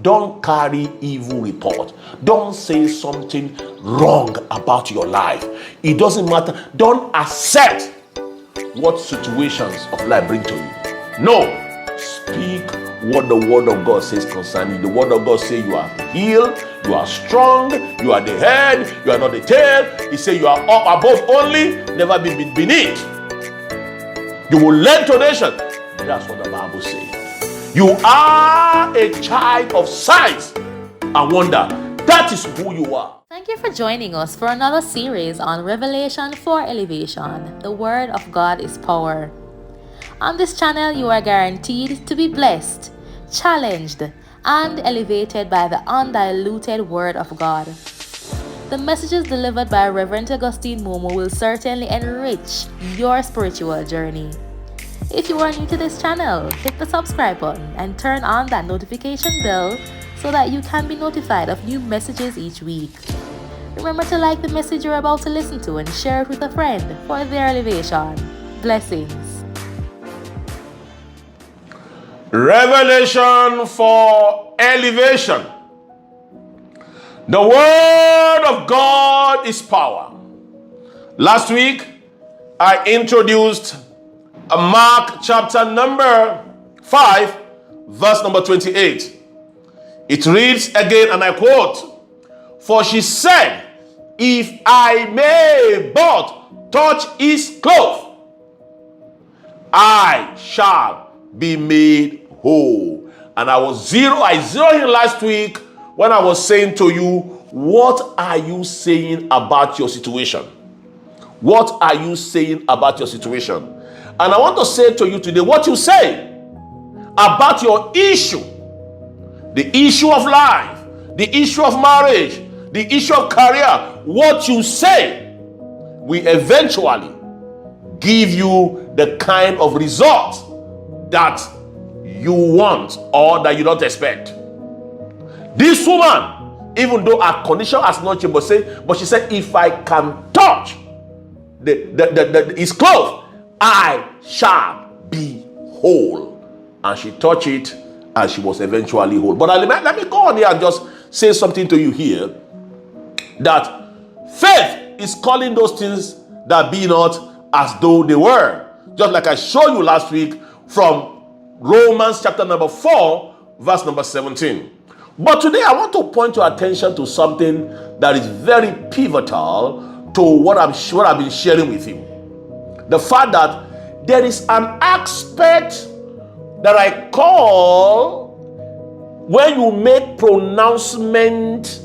Don't carry evil report. Don't say something wrong about your life. It doesn't matter. Don't accept what situations of life bring to you. No. Speak what the word of God says concerning you. The word of God says you are healed, you are strong, you are the head, you are not the tail. He says you are up above only, never be beneath. You will lend to nation. That's what the Bible says. You are a child of signs and wonder. That is who you are. Thank you for joining us for another series on Revelation for Elevation. The Word of God is power. On this channel, you are guaranteed to be blessed, challenged, and elevated by the undiluted Word of God. The messages delivered by Reverend Augustine Momo will certainly enrich your spiritual journey. If you are new to this channel, hit the subscribe button and turn on that notification bell so that you can be notified of new messages each week. Remember to like the message you're about to listen to and share it with a friend for their elevation. Blessings. Revelation for elevation. The word of God is power. Last week, I introduced Mark chapter number 5, verse number 28. It reads again, and I quote, "For she said, if I may but touch his cloth, I shall be made whole." And I zeroed in last week when I was saying to you, what are you saying about your situation? What are you saying about your situation? And I want to say to you today, what you say about your issue, the issue of life, the issue of marriage, the issue of career, what you say will eventually give you the kind of result that you want or that you don't expect. This woman, even though her condition has not changed, but she said, if I can touch his clothes, I shall be whole. And she touched it and she was eventually whole. But let me go on here and just say something to you here, that faith is calling those things that be not as though they were. Just like I showed you last week from Romans chapter number 4, verse number 17. But today I want to point your attention to something that is very pivotal to what I've been sharing with you. The fact that there is an aspect that I call when you make pronouncement,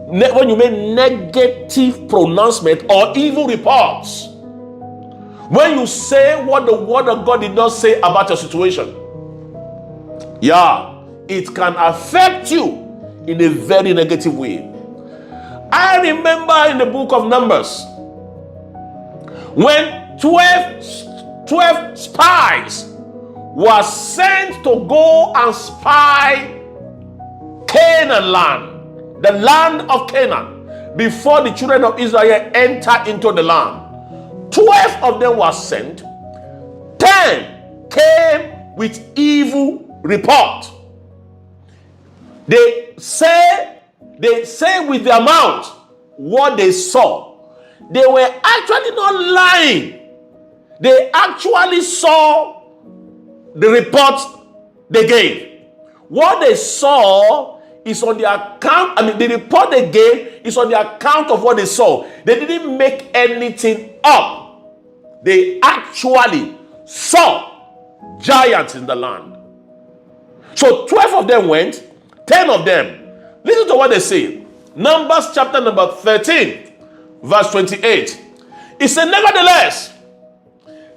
when you make negative pronouncement or evil reports. When you say what the word of God did not say about your situation, it can affect you in a very negative way. I remember in the book of Numbers, when 12 spies were sent to go and spy Canaan land, the land of Canaan, before the children of Israel enter into the land. 12 of them were sent. 10 came with evil report. They say with their mouth what they saw. They were actually not lying. They actually saw the report they gave. What they saw is on the account, the report they gave is on the account of what they saw. They didn't make anything up. They actually saw giants in the land. So 12 of them went, 10 of them. Listen to what they say. Numbers chapter number 13, verse 28. It said, nevertheless,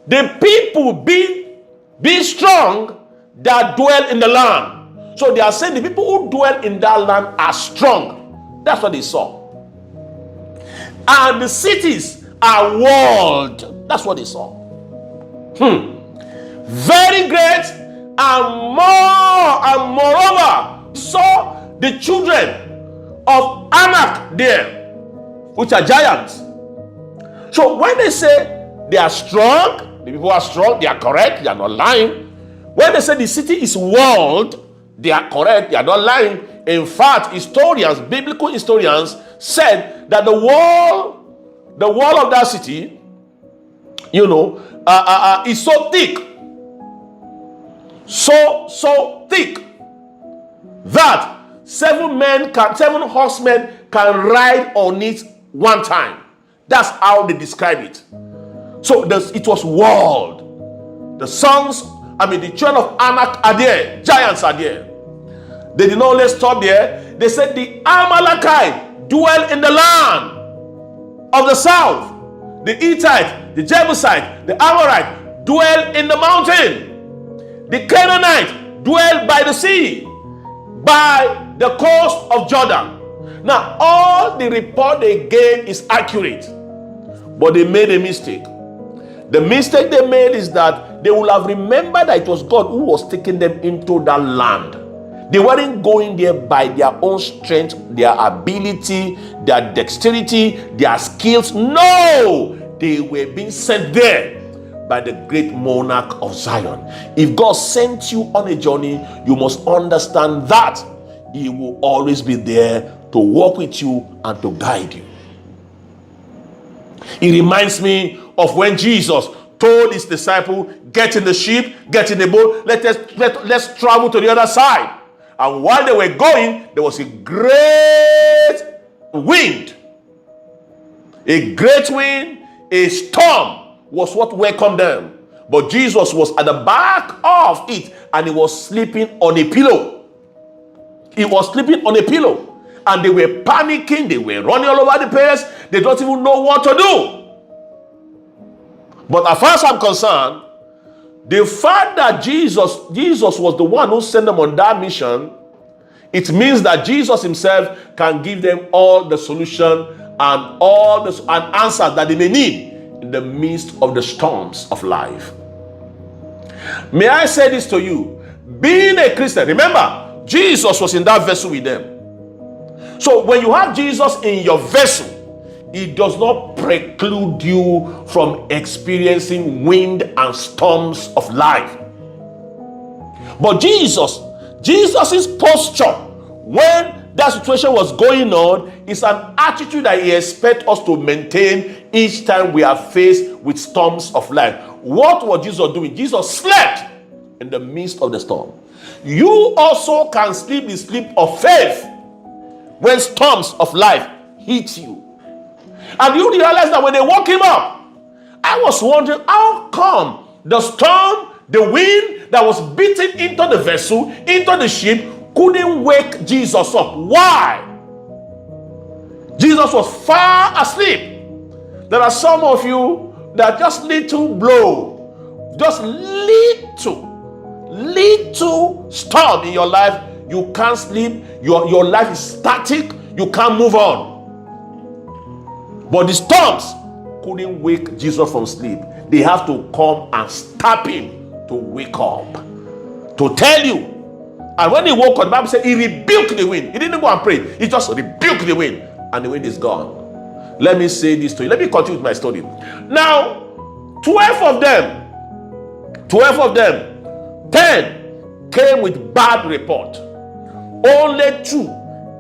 the people be strong that dwell in the land. So they are saying the people who dwell in that land are strong. That's what they saw. And the cities are walled. That's what they saw. Very great, and moreover, saw the children of Anak there, which are giants. So when they say they are strong, the people are strong, they are correct, they are not lying. When they say the city is walled, they are correct, they are not lying. In fact, historians, biblical historians, said that the wall of that city, is so thick, so thick that 7 horsemen can ride on it one time. That's how they describe it. So it was walled. The children of Anak are there. Giants are there. They did not only stop there. They said the Amalekite dwell in the land of the south. The Hittite, the Jebusite, the Amorite dwell in the mountain. The Canaanite dwell by the sea, by the coast of Jordan. Now, all the report they gave is accurate, but they made a mistake. The mistake they made is that they will have remembered that it was God who was taking them into that land. They weren't going there by their own strength, their ability, their dexterity, their skills. No! They were being sent there by the great monarch of Zion. If God sent you on a journey, you must understand that He will always be there to walk with you and to guide you. It reminds me of when Jesus told His disciples, get in the ship, get in the boat, let's travel to the other side. And while they were going, there was a great wind. A great wind, a storm was what welcomed them. But Jesus was at the back of it and He was sleeping on a pillow. He was sleeping on a pillow. And they were panicking. They were running all over the place. They don't even know what to do. But as far as I'm concerned, the fact that Jesus was the one who sent them on that mission, it means that Jesus Himself can give them all the solution and all the answers that they may need in the midst of the storms of life. May I say this to you? Being a Christian, remember, Jesus was in that vessel with them. So when you have Jesus in your vessel, He does not preclude you from experiencing wind and storms of life. But Jesus's posture when that situation was going on is an attitude that He expects us to maintain each time we are faced with storms of life. What was Jesus doing? Jesus slept in the midst of the storm. You also can sleep the sleep of faith when storms of life hit you. And you realize that when they woke Him up, I was wondering, how come the storm, the wind that was beating into the vessel, into the ship, couldn't wake Jesus up? Why? Jesus was far asleep. There are some of you that just little blow, just little storm in your life, you can't sleep, your life is static, you can't move on. But the storms couldn't wake Jesus from sleep. They have to come and stop Him to wake up, to tell you. And when He woke up, the Bible said He rebuked the wind. He didn't go and pray. He just rebuked the wind, and the wind is gone. Let me say this to you. Let me continue with my story. Now, 12 of them, 10 came with bad report. Only 2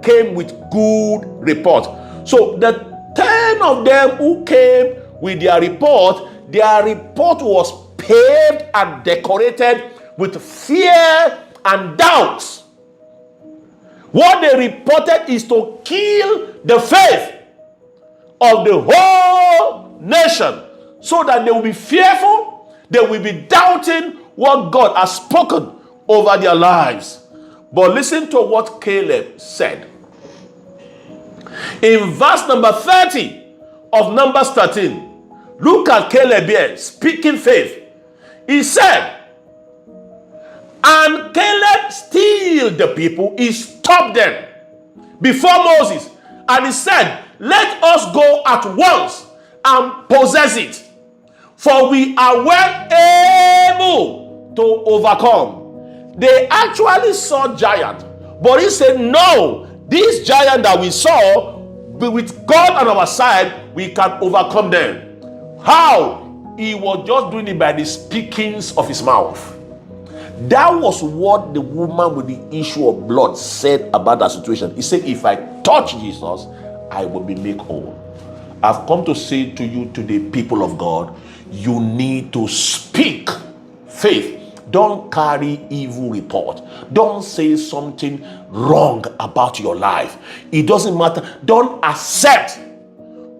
came with good report. So the 10 of them who came with their report was paved and decorated with fear and doubts. What they reported is to kill the faith of the whole nation, so that they will be fearful, they will be doubting what God has spoken over their lives. But listen to what Caleb said. In verse number 30 of Numbers 13, look at Caleb here, speaking faith. He said, and Caleb stilled the people, he stopped them before Moses, and he said, let us go at once and possess it, for we are well able to overcome. They actually saw giant, but he said, no, this giant that we saw, with God on our side, we can overcome them. How? He was just doing it by the speakings of his mouth. That was what the woman with the issue of blood said about that situation. He said, if I touch Jesus, I will be made whole. I've come to say to you today, people of God, you need to speak faith. Don't carry evil report. Don't say something wrong about your life. It doesn't matter. Don't accept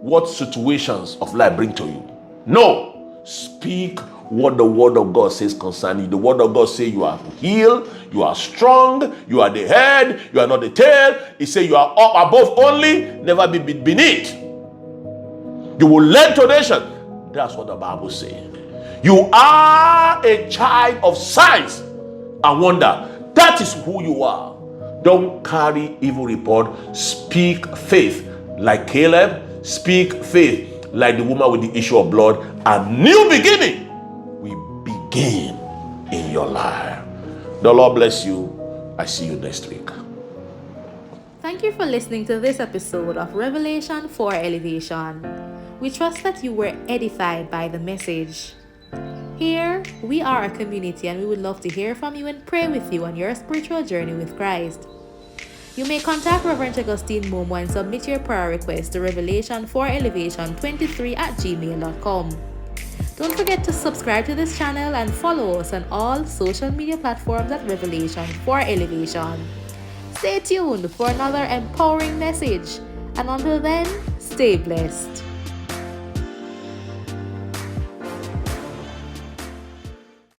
what situations of life bring to you. No. Speak what the word of God says concerning you. The word of God says you are healed, you are strong, you are the head, you are not the tail. It says you are up above only, never be beneath. You will lend to nation. That's what the Bible says. You are a child of signs and wonder. That is who you are. Don't carry evil report. Speak faith like Caleb. Speak faith like the woman with the issue of blood. A new beginning will begin in your life. The Lord bless you. I see you next week. Thank you for listening to this episode of Revelation for Elevation. We trust that you were edified by the message. Here, we are a community and we would love to hear from you and pray with you on your spiritual journey with Christ. You may contact Reverend Augustine Momo and submit your prayer request to revelation4elevation23@gmail.com. Don't forget to subscribe to this channel and follow us on all social media platforms at Revelation for Elevation. Stay tuned for another empowering message, and until then, stay blessed.